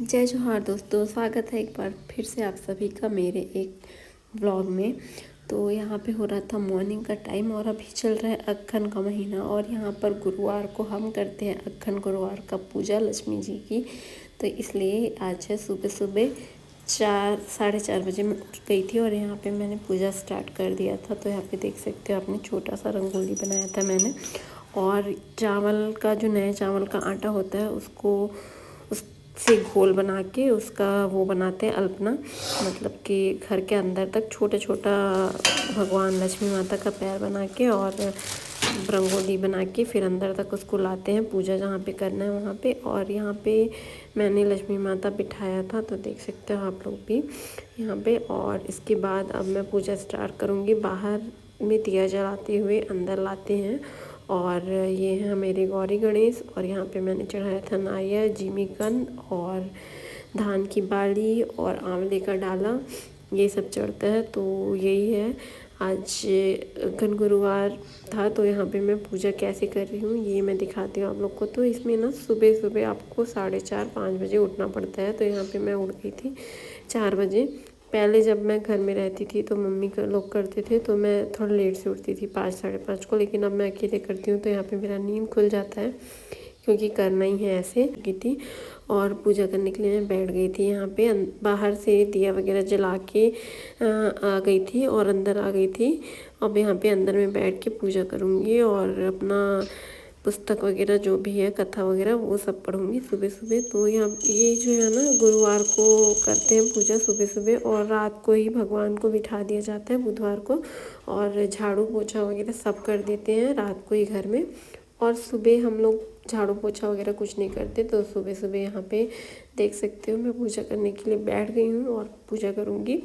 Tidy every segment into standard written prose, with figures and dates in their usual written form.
जय जोहार दोस्तों, स्वागत है एक बार फिर से आप सभी का मेरे एक व्लॉग में। तो यहाँ पे हो रहा था मॉर्निंग का टाइम और अभी चल रहा है अक्खन का महीना। और यहाँ पर गुरुवार को हम करते हैं अक्खन गुरुवार का पूजा लक्ष्मी जी की। तो इसलिए आज है सुबह सुबह 4-4:30 बजे मैं उठ गई थी और यहाँ पे मैंने पूजा स्टार्ट कर दिया था। तो यहाँ पे देख सकते हो आपने छोटा सा रंगोली बनाया था मैंने। और चावल का जो नए चावल का आटा होता है उसको उससे घोल बना के उसका वो बनाते हैं अल्पना, मतलब कि घर के अंदर तक छोटा छोटा भगवान लक्ष्मी माता का पैर बना के और रंगोली बना के फिर अंदर तक उसको लाते हैं पूजा जहाँ पे करना है वहाँ पे। और यहाँ पे मैंने लक्ष्मी माता बिठाया था, तो देख सकते हो आप लोग भी यहाँ पे। और इसके बाद अब मैं पूजा स्टार्ट करूँगी। बाहर में दिया जलाते हुए अंदर लाते हैं। और ये है मेरे गौरी गणेश। और यहाँ पे मैंने चढ़ाया था नारियल, जिमीकंद और धान की बाली और आंवले का डाला, ये सब चढ़ता है। तो यही है, आज घन गुरुवार था। तो यहाँ पे मैं पूजा कैसे कर रही हूँ ये मैं दिखाती हूँ आप लोग को। तो इसमें ना सुबह सुबह आपको 4:30-5 बजे उठना पड़ता है। तो यहाँ पे मैं उठ गई थी 4 बजे। पहले जब मैं घर में रहती थी तो मम्मी का लोग करते थे तो मैं थोड़ा लेट से उठती थी 5-5:30 को। लेकिन अब मैं अकेले करती हूँ तो यहाँ पे मेरा नींद खुल जाता है, क्योंकि करना ही है ऐसे की थी। और पूजा करने के लिए मैं बैठ गई थी यहाँ पे। बाहर से दिया वगैरह जला के आ गई थी और अंदर आ गई थी। अब यहाँ पे अंदर में बैठ के पूजा करूँगी और अपना पुस्तक वगैरह जो भी है कथा वगैरह वो सब पढ़ूँगी सुबह सुबह। तो यहाँ ये जो है ना गुरुवार को करते हैं पूजा सुबह सुबह, और रात को ही भगवान को बिठा दिया जाता है बुधवार को। और झाड़ू पोछा वगैरह सब कर देते हैं रात को ही घर में। और सुबह हम लोग झाड़ू पोछा वगैरह कुछ नहीं करते। तो सुबह सुबह यहाँ पे देख सकते हो मैं पूजा करने के लिए बैठ गई हूँ और पूजा करूँगी।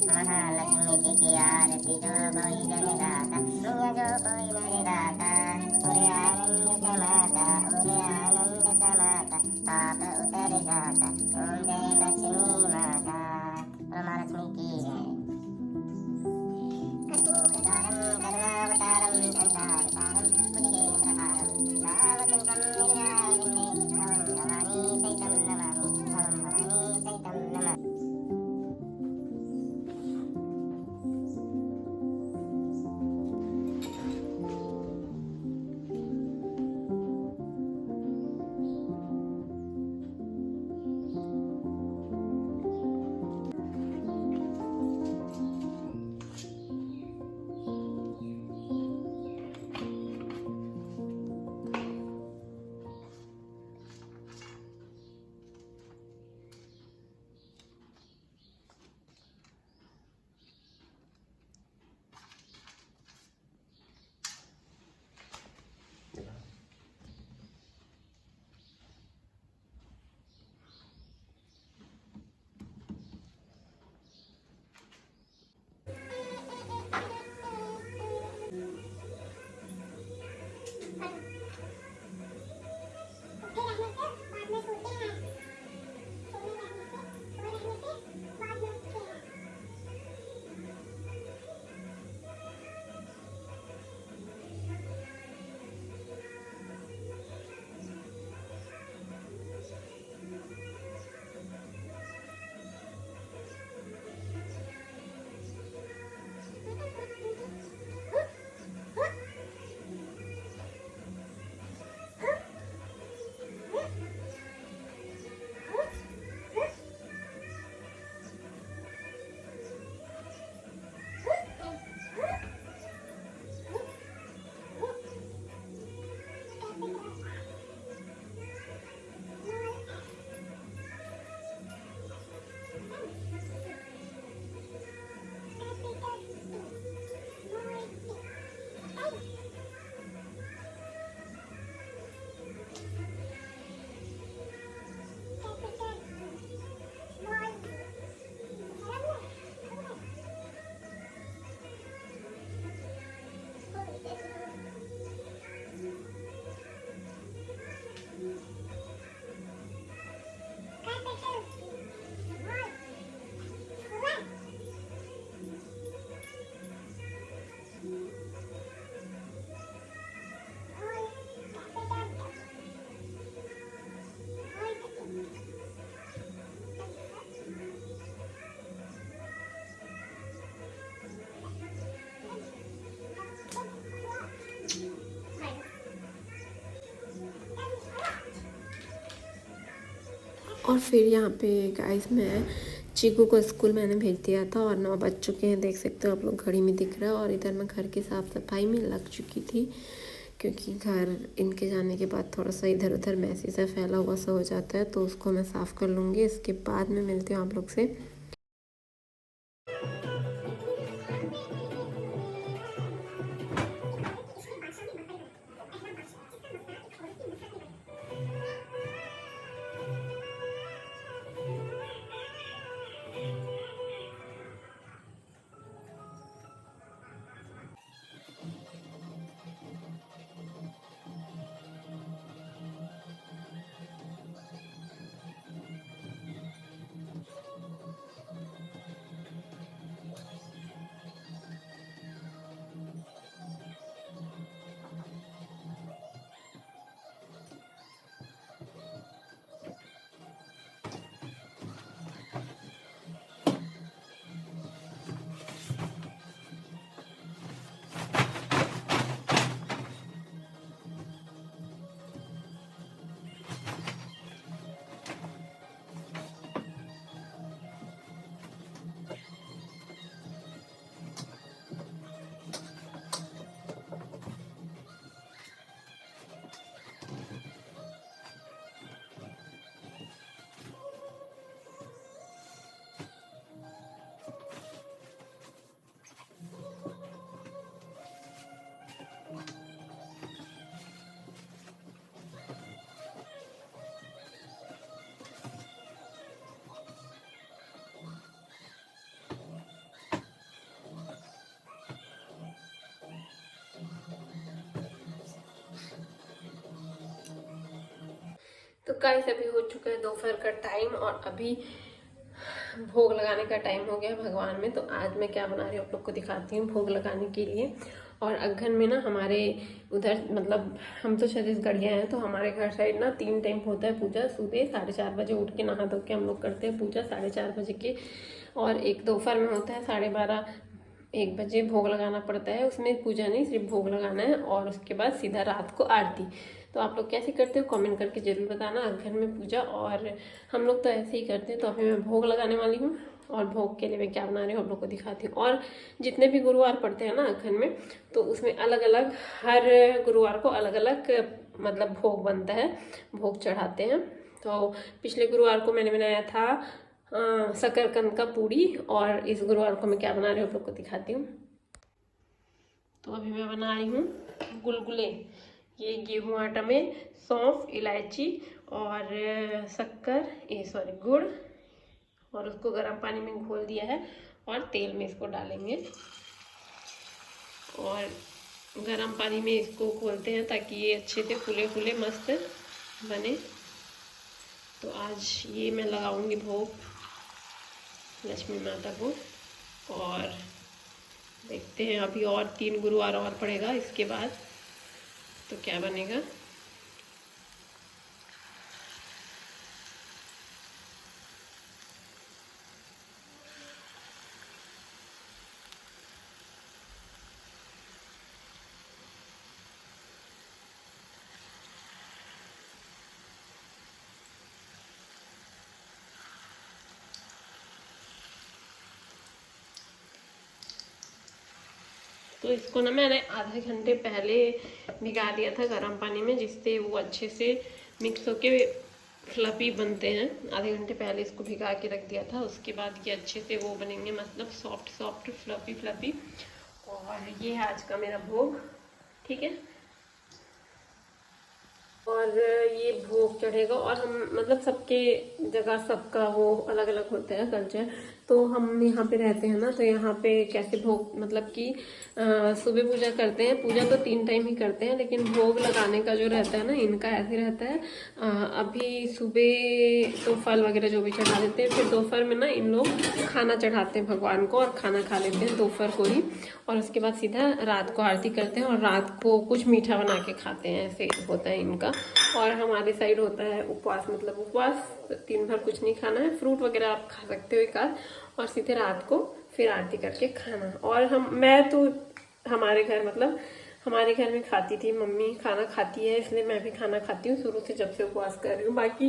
महालक्ष्मी जी की आरती जो कोई जन गाता, मैया जो कोई मेरे दाता, उरे आनंद समाता, उरे आनंद समाता, पाप उतर जाता, ओम जय लक्ष्मी माता। माँ लक्ष्मी की जय। कर्पूरधारं करुणावतारं संसारसारं बुद्धिकेन्द्रहारं सावधूतं विद्याविन्दे भवं भवानी सहितं नमामि, भवं भवानी सहितं नमामि। और फिर यहाँ पे गाइस मैं चीकू को स्कूल मैंने भेज दिया था और 9 बज चुके हैं, देख सकते हो आप लोग, घड़ी में दिख रहा है। और इधर मैं घर की साफ़ सफाई में लग चुकी थी, क्योंकि घर इनके जाने के बाद थोड़ा सा इधर उधर मैसी सा फैला हुआ सा हो जाता है, तो उसको मैं साफ़ कर लूँगी। इसके बाद मैं मिलती हूँ आप लोग से। तो गाइस अभी हो चुका है दोपहर का टाइम और अभी भोग लगाने का टाइम हो गया भगवान में। तो आज मैं क्या बना रही हूँ आप लोग को दिखाती हूँ भोग लगाने के लिए। और अगहन में ना हमारे उधर मतलब हम तो छत्तीसगढ़िया हैं, तो हमारे घर साइड ना 3 टाइम होता है पूजा। सुबह 4:30 बजे उठ के नहा धो के हम लोग करते हैं पूजा 4:30 बजे के, और एक दोपहर में होता है 12:30-1 बजे भोग लगाना पड़ता है। उसमें पूजा नहीं, सिर्फ भोग लगाना है, और उसके बाद सीधा रात को आरती। तो आप लोग कैसे करते हो कमेंट करके ज़रूर बताना अगहन में पूजा। और हम लोग तो ऐसे ही करते हैं। तो अभी मैं भोग लगाने वाली हूँ, और भोग के लिए मैं क्या बना रही हूँ आप लोग को दिखाती हूँ। और जितने भी गुरुवार पड़ते हैं ना अगहन में, तो उसमें अलग अलग हर गुरुवार को अलग अलग मतलब भोग बनता है, भोग चढ़ाते हैं। तो पिछले गुरुवार को मैंने बनाया था शकरकंद का पूड़ी, और इस गुरुवार को मैं क्या बना रही हूँ आप लोग को दिखाती हूँ। तो अभी मैं बना रही हूँ गुलगुले। ये गेहूँ आटा में सौंफ, इलायची और गुड़, और उसको गर्म पानी में घोल दिया है, और तेल में इसको डालेंगे, और गर्म पानी में इसको घोलते हैं ताकि ये अच्छे से फूले फूले मस्त बने। तो आज ये मैं लगाऊंगी भोग लक्ष्मी माता को, और देखते हैं अभी और 3 गुरुवार और पड़ेगा इसके बाद तो क्या बनेगा। तो इसको ना मैंने आधे घंटे पहले भिगा दिया था गर्म पानी में, जिससे वो अच्छे से मिक्स होके फ्लफी बनते हैं। आधे घंटे पहले इसको भिगा के रख दिया था, उसके बाद ये अच्छे से वो बनेंगे, मतलब सॉफ्ट सॉफ्ट फ्लफी फ्लफी। और ये है आज का मेरा भोग, ठीक है। और ये भोग चढ़ेगा, और हम मतलब सबके जगह सबका वो अलग अलग होता है कल्चर। तो हम यहाँ पे रहते हैं ना, तो यहाँ पे कैसे भोग मतलब कि सुबह पूजा करते हैं। पूजा तो 3 टाइम ही करते हैं, लेकिन भोग लगाने का जो रहता है ना इनका ऐसे रहता है। अभी सुबह तो फल वगैरह जो भी चढ़ा देते हैं, फिर दोपहर में ना इन लोग खाना चढ़ाते हैं भगवान को, और खाना खा लेते हैं दोपहर को ही, और उसके बाद सीधा रात को आरती करते हैं, और रात को कुछ मीठा बना के खाते हैं, ऐसे होता है इनका। और हमारे साइड होता है उपवास, मतलब उपवास 3 भर कुछ नहीं खाना है, फ्रूट वगैरह आप खा सकते हो एक आध, और सीधे रात को फिर आरती करके खाना। और मैं तो हमारे घर मतलब हमारे घर में खाती थी मम्मी, खाना खाती है, इसलिए मैं भी खाना खाती हूँ शुरू से, जब से उपवास कर रही हूँ। बाकी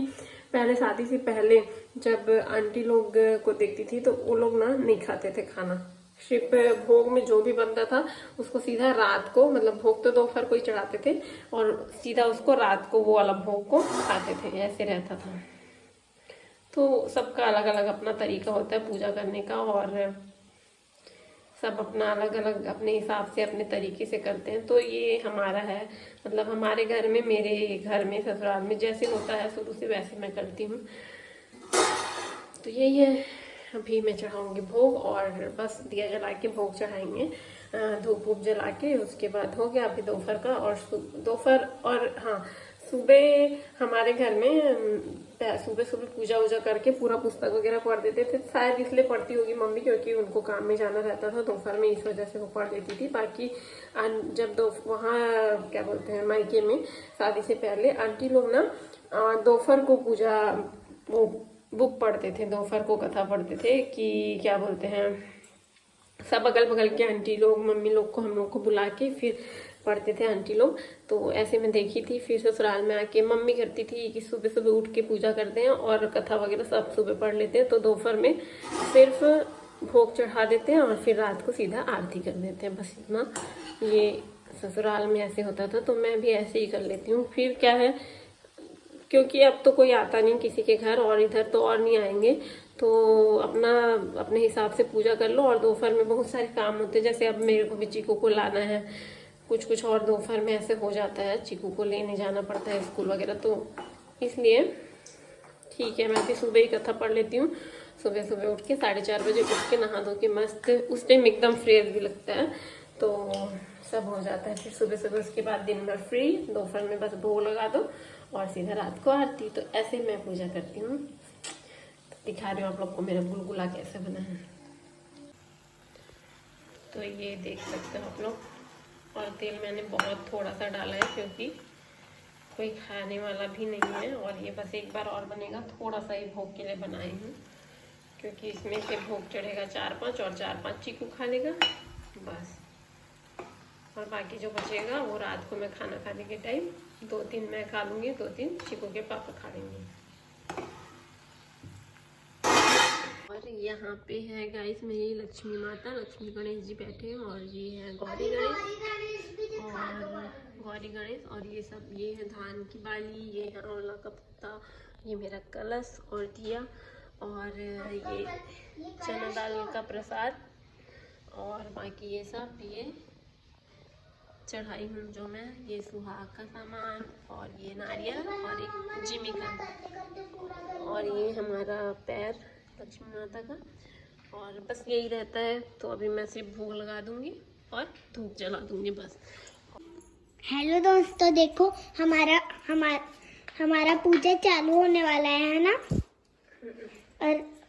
पहले शादी से पहले जब आंटी लोग को देखती थी तो वो लोग ना नहीं खाते थे खाना, सिर्फ भोग में जो भी बनता था उसको सीधा रात को, मतलब भोग तो दोपहर को ही चढ़ाते थे और सीधा उसको रात को वो वाला भोग को खाते थे, ऐसे रहता था। तो सबका अलग अलग अपना तरीका होता है पूजा करने का, और सब अपना अलग अलग अपने हिसाब से अपने तरीके से करते हैं। तो ये हमारा है, मतलब हमारे घर में, मेरे घर में ससुराल में जैसे होता है शुरू से वैसे मैं करती हूँ। तो यही है, अभी मैं चढ़ाऊंगी भोग और बस दिया जला के भोग चढ़ाएंगे, धूप वूप जला के, उसके बाद हो गया अभी दोपहर का। और दोपहर और हाँ, सुबह हमारे घर में सुबह सुबह पूजा वूजा करके पूरा पुस्तक वगैरह पढ़ देते थे, शायद इसलिए पढ़ती होगी मम्मी क्योंकि उनको काम में जाना रहता था दोपहर में, इस वजह से वो पढ़ देती थी। बाकी जब वहाँ क्या बोलते हैं मायके में शादी से पहले आंटी लोग ना दोपहर को पूजा वो बुक पढ़ते थे, दोपहर को कथा पढ़ते थे कि क्या बोलते हैं, सब अगल बगल के आंटी लोग मम्मी लोग को हम लोग को बुला के फिर पढ़ते थे आंटी लोग। तो ऐसे में देखी थी। फिर ससुराल में आके मम्मी करती थी कि सुबह सुबह उठ के पूजा करते हैं और कथा वगैरह सब सुबह पढ़ लेते हैं, तो दोपहर में सिर्फ भोग चढ़ा देते हैं और फिर रात को सीधा आरती कर देते हैं, बस इतना। ये ससुराल में ऐसे होता था, तो मैं भी ऐसे ही कर लेती हूँ। फिर क्या है, क्योंकि अब तो कोई आता नहीं किसी के घर, और इधर तो और नहीं आएंगे, तो अपना अपने हिसाब से पूजा कर लो। और दोपहर में बहुत सारे काम होते हैं, जैसे अब मेरे को भी चीकू को लाना है, कुछ और दोपहर में ऐसे हो जाता है, चीकू को लेने जाना पड़ता है स्कूल वगैरह, तो इसलिए ठीक है मैं भी सुबह ही कथा पढ़ लेती हूँ। सुबह सुबह उठ के 4:30 बजे उठ के नहा धो के मस्त, उस टाइम एकदम फ्रेश भी लगता है, तो सब हो जाता है। फिर सुबह सुबह उसके बाद दिन भर फ्री, दोपहर में बस भोग लगा दो और सीधा रात को आरती। तो ऐसे मैं पूजा करती हूँ। तो दिखा रही हूँ आप लोग को मेरा गुलगुला कैसे बना है, तो ये देख सकते हो आप लोग। और तेल मैंने बहुत थोड़ा सा डाला है क्योंकि कोई खाने वाला भी नहीं है, और ये बस एक बार और बनेगा, थोड़ा सा ही भोग के लिए बनाई हूँ, क्योंकि इसमें से भोग चढ़ेगा 4-5 और 4-5 चीकू खा लेगा बस, और बाकी जो बचेगा वो रात को मैं खाना खाने के टाइम 2-3 मैं खा लूँगी, 2-3 चीकू के पापा खा लेंगे। और यहाँ पे है गाइस मेरी लक्ष्मी माता, लक्ष्मी गणेश जी बैठे हैं, और ये है गौरी गणेश और गौरी गणेश, और ये सब, ये है धान की बाली, ये है आंवला का पत्ता, ये मेरा कलश और दिया, और ये चना दाल का प्रसाद, और बाकी ये सब ये चढ़ाई हूँ जो मैं, ये सुहाग का सामान, और ये नारियल, और एक जिमिका, और ये हमारा पैर लक्ष्मी माता का, और बस यही रहता है। तो अभी मैं सिर्फ भोग लगा दूंगी और धूप जला दूंगी बस। हेलो दोस्तों, देखो हमारा हमारा हमारा पूजा चालू होने वाला है ना।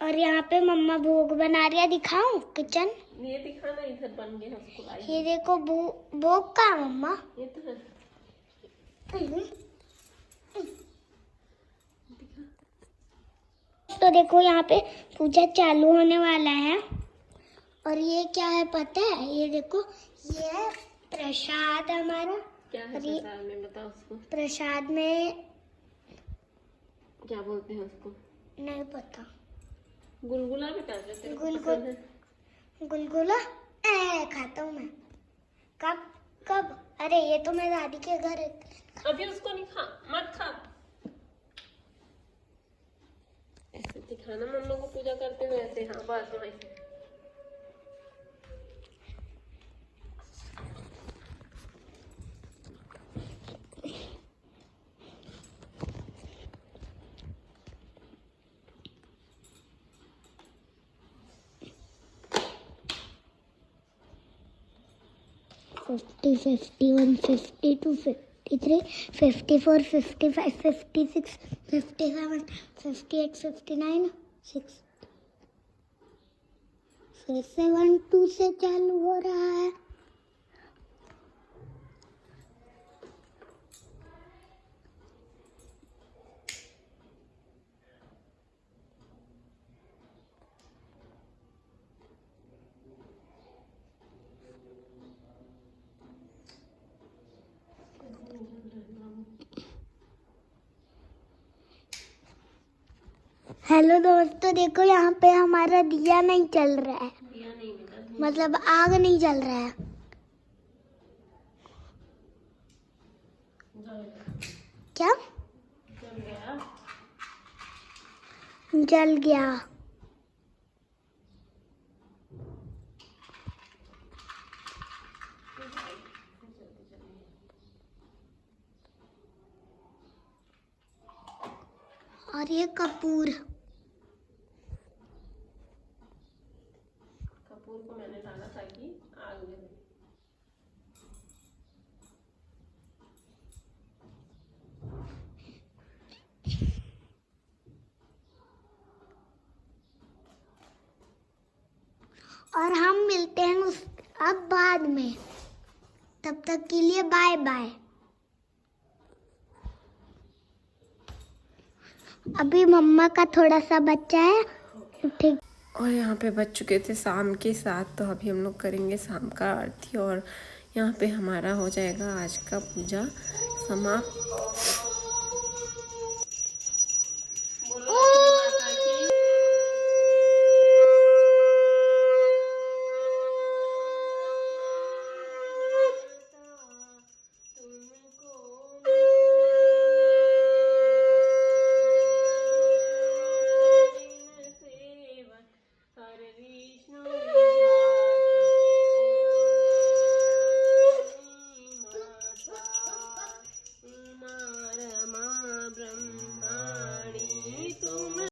और यहाँ पे मम्मा भोग बना रही है, दिखाऊं किचन? ये दिखाना, इधर बन गया उसको लाई। ये देखो भोग का मम्मा, ये तो है। तो देखो यहाँ पे पूजा चालू होने वाला है। और ये क्या है पता है? ये देखो, ये है प्रसाद हमारा। क्या है प्रसाद में, बताओ उसको। प्रसाद में क्या बोलते हैं उसको? नहीं पता। गुलगुला भी कहते हैं। गुलगुला खाता हूँ मैं। कब कब? अरे ये तो मैं दादी के घर। अभी उसको नहीं खा, मत खा। ऐसे दिखाना मम्मा को पूजा करते हुए, ऐसे। हाँ बस वैसे। फिफ्टी 51 52 53 54 55 56 57 58 59 6 फिर से 1 2 से चालू हो रहा है। हेलो दोस्तों, देखो यहाँ पे हमारा दिया नहीं चल रहा है, दिया नहीं मिला, मतलब आग नहीं जल रहा है। क्या जल गया? जल गया। और ये कपूर को मैंने डाला ताकि आग लगे। और हम मिलते हैं अब बाद में, तब तक के लिए बाय बाय। अभी मम्मा का थोड़ा सा बच्चा है, ठीक। और यहाँ पे बज चुके थे शाम के 7, तो अभी हम लोग करेंगे शाम का आरती और यहाँ पे हमारा हो जाएगा आज का पूजा समाप्त।